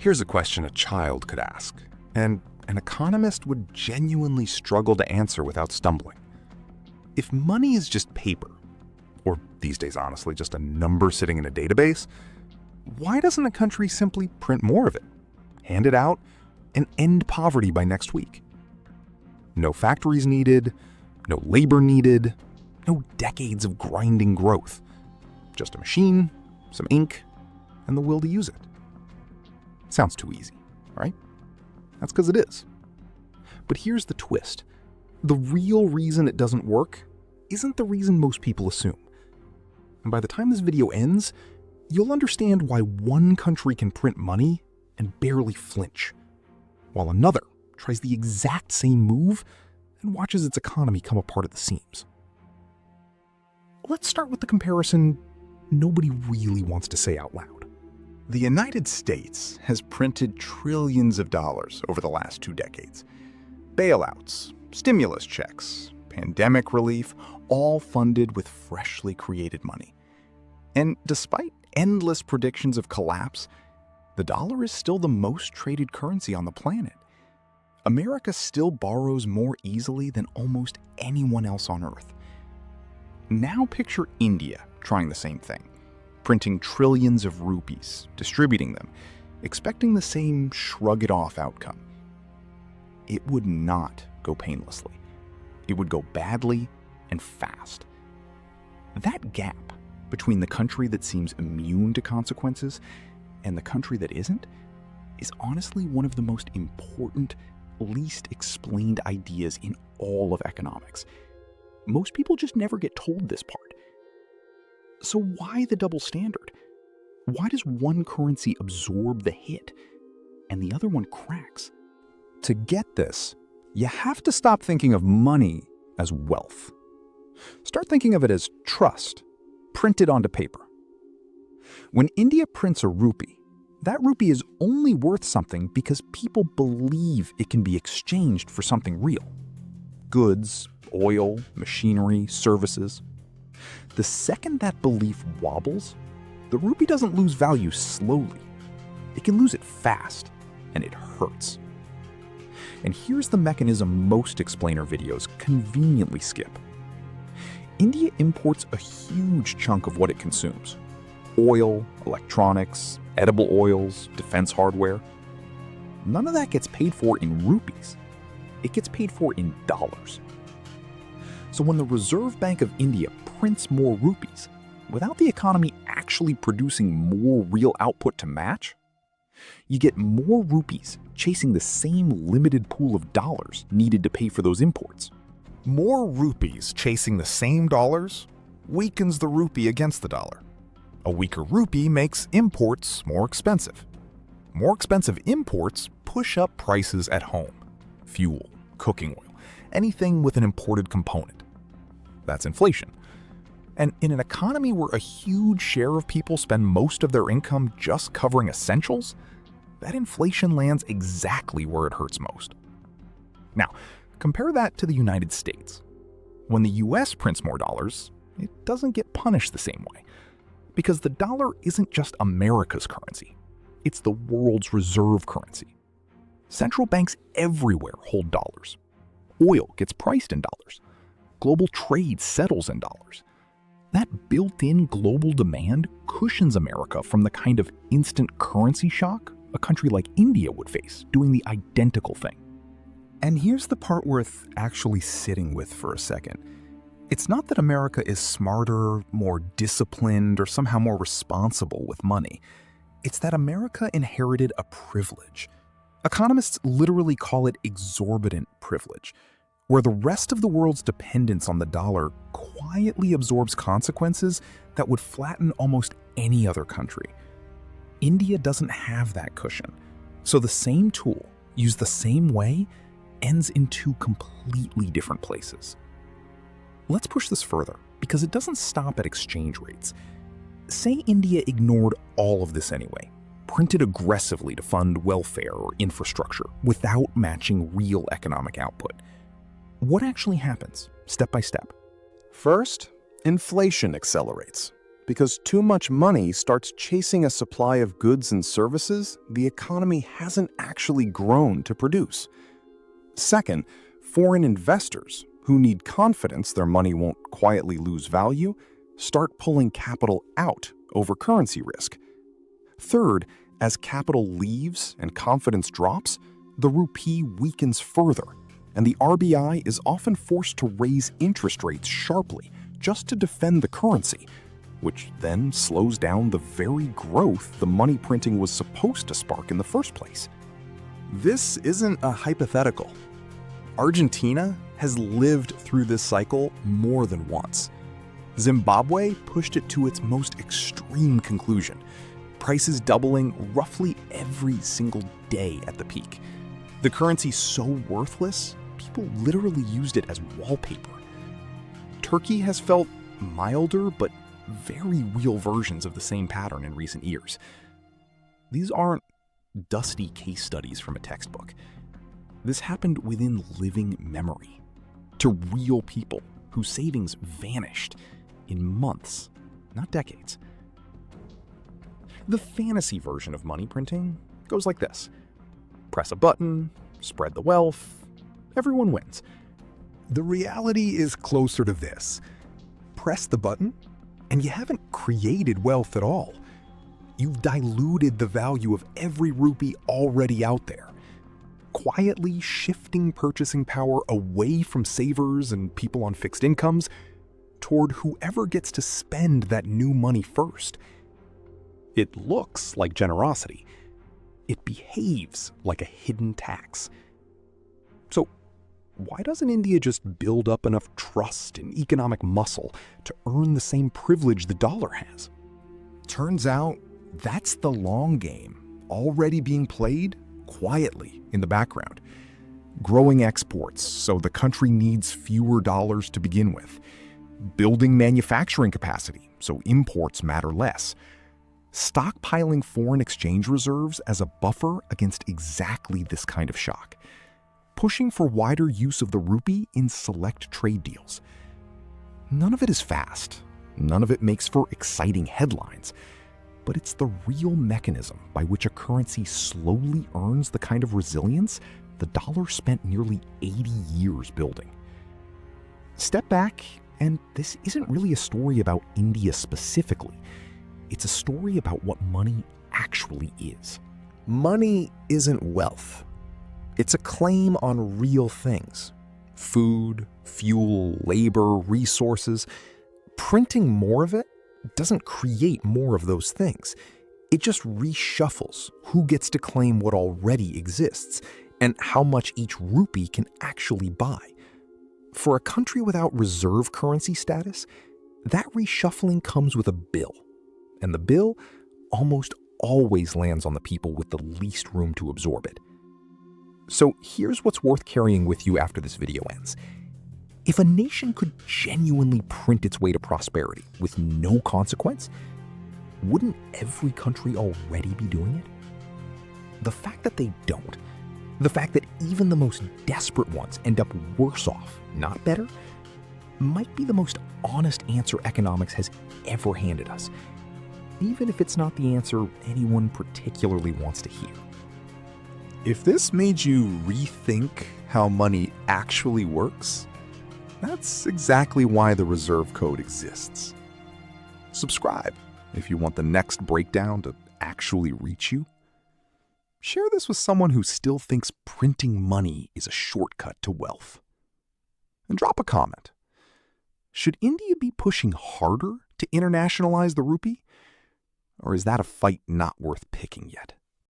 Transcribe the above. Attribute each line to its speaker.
Speaker 1: Here's a question a child could ask, and an economist would genuinely struggle to answer without stumbling. If money is just paper, or these days honestly just a number sitting in a database, why doesn't a country simply print more of it, hand it out, and end poverty by next week? No factories needed, no labor needed, no decades of grinding growth. Just a machine, some ink, and the will to use it. Sounds too easy, right? That's because it is. But here's the twist. The real reason it doesn't work isn't the reason most people assume. And by the time this video ends, you'll understand why one country can print money and barely flinch, while another tries the exact same move and watches its economy come apart at the seams. Let's start with the comparison nobody really wants to say out loud.
Speaker 2: The United States has printed trillions of dollars over the last 2 decades. Bailouts, stimulus checks, pandemic relief, all funded with freshly created money. And despite endless predictions of collapse, the dollar is still the most traded currency on the planet. America still borrows more easily than almost anyone else on Earth. Now picture India trying the same thing, printing trillions of rupees, distributing them, expecting the same shrug-it-off outcome. It would not go painlessly. It would go badly and fast. That gap between the country that seems immune to consequences and the country that isn't is honestly one of the most important, least explained ideas in all of economics. Most people just never get told this part. So why the double standard? Why does one currency absorb the hit and the other one cracks?
Speaker 1: To get this, you have to stop thinking of money as wealth. Start thinking of it as trust, printed onto paper. When India prints a rupee, that rupee is only worth something because people believe it can be exchanged for something real. Goods, oil, machinery, services. The second that belief wobbles, the rupee doesn't lose value slowly. It can lose it fast, and it hurts. And here's the mechanism most explainer videos conveniently skip. India imports a huge chunk of what it consumes. Oil, electronics, edible oils, defense hardware. None of that gets paid for in rupees. It gets paid for in dollars. So when the Reserve Bank of India prints more rupees, without the economy actually producing more real output to match, you get more rupees chasing the same limited pool of dollars needed to pay for those imports.
Speaker 3: More rupees chasing the same dollars weakens the rupee against the dollar. A weaker rupee makes imports more expensive. More expensive imports push up prices at home. Fuel, cooking oil, anything with an imported component. That's inflation. And in an economy where a huge share of people spend most of their income just covering essentials, that inflation lands exactly where it hurts most. Now, compare that to the United States. When the US prints more dollars, it doesn't get punished the same way. Because the dollar isn't just America's currency. It's the world's reserve currency. Central banks everywhere hold dollars. Oil gets priced in dollars. Global trade settles in dollars. That built-in global demand cushions America from the kind of instant currency shock a country like India would face doing the identical thing.
Speaker 1: And here's the part worth actually sitting with for a second. It's not that America is smarter, more disciplined, or somehow more responsible with money. It's that America inherited a privilege. Economists literally call it exorbitant privilege, where the rest of the world's dependence on the dollar quietly absorbs consequences that would flatten almost any other country. India doesn't have that cushion. So the same tool, used the same way, ends in 2 completely different places. Let's push this further, because it doesn't stop at exchange rates. Say India ignored all of this anyway, printed aggressively to fund welfare or infrastructure without matching real economic output. What actually happens, step by step?
Speaker 4: First, inflation accelerates,
Speaker 2: because too much money starts chasing a supply of goods and services the economy hasn't actually grown to produce. Second, foreign investors, who need confidence their money won't quietly lose value, start pulling capital out over currency risk. Third, as capital leaves and confidence drops, the rupee weakens further, and the RBI is often forced to raise interest rates sharply just to defend the currency, which then slows down the very growth the money printing was supposed to spark in the first place. This isn't a hypothetical. Argentina has lived through this cycle more than once. Zimbabwe pushed it to its most extreme conclusion, prices doubling roughly every single day at the peak. The currency so worthless, people literally used it as wallpaper. Turkey has felt milder but very real versions of the same pattern in recent years. These aren't dusty case studies from a textbook. This happened within living memory, to real people whose savings vanished in months, not decades. The fantasy version of money printing goes like this. Press a button, spread the wealth, everyone wins.
Speaker 1: The reality is closer to this. Press the button, and you haven't created wealth at all. You've diluted the value of every rupee already out there, quietly shifting purchasing power away from savers and people on fixed incomes toward whoever gets to spend that new money first. It looks like generosity. It behaves like a hidden tax. So, why doesn't India just build up enough trust and economic muscle to earn the same privilege the dollar has? Turns out, that's the long game, already being played quietly in the background. Growing exports so the country needs fewer dollars to begin with. Building manufacturing capacity so imports matter less. Stockpiling foreign exchange reserves as a buffer against exactly this kind of shock. Pushing for wider use of the rupee in select trade deals. None of it is fast. None of it makes for exciting headlines. But it's the real mechanism by which a currency slowly earns the kind of resilience the dollar spent nearly 80 years building. Step back, and this isn't really a story about India specifically. It's a story about what money actually is. Money isn't wealth. It's a claim on real things. Food, fuel, labor, resources. Printing more of it doesn't create more of those things. It just reshuffles who gets to claim what already exists and how much each rupee can actually buy. For a country without reserve currency status, that reshuffling comes with a bill. And the bill almost always lands on the people with the least room to absorb it. So here's what's worth carrying with you after this video ends. If a nation could genuinely print its way to prosperity with no consequence, wouldn't every country already be doing it? The fact that they don't, the fact that even the most desperate ones end up worse off, not better, might be the most honest answer economics has ever handed us, even if it's not the answer anyone particularly wants to hear. If this made you rethink how money actually works, that's exactly why the reserve code exists. Subscribe if you want the next breakdown to actually reach you. Share this with someone who still thinks printing money is a shortcut to wealth. And drop a comment. Should India be pushing harder to internationalize the rupee? Or is that a fight not worth picking yet?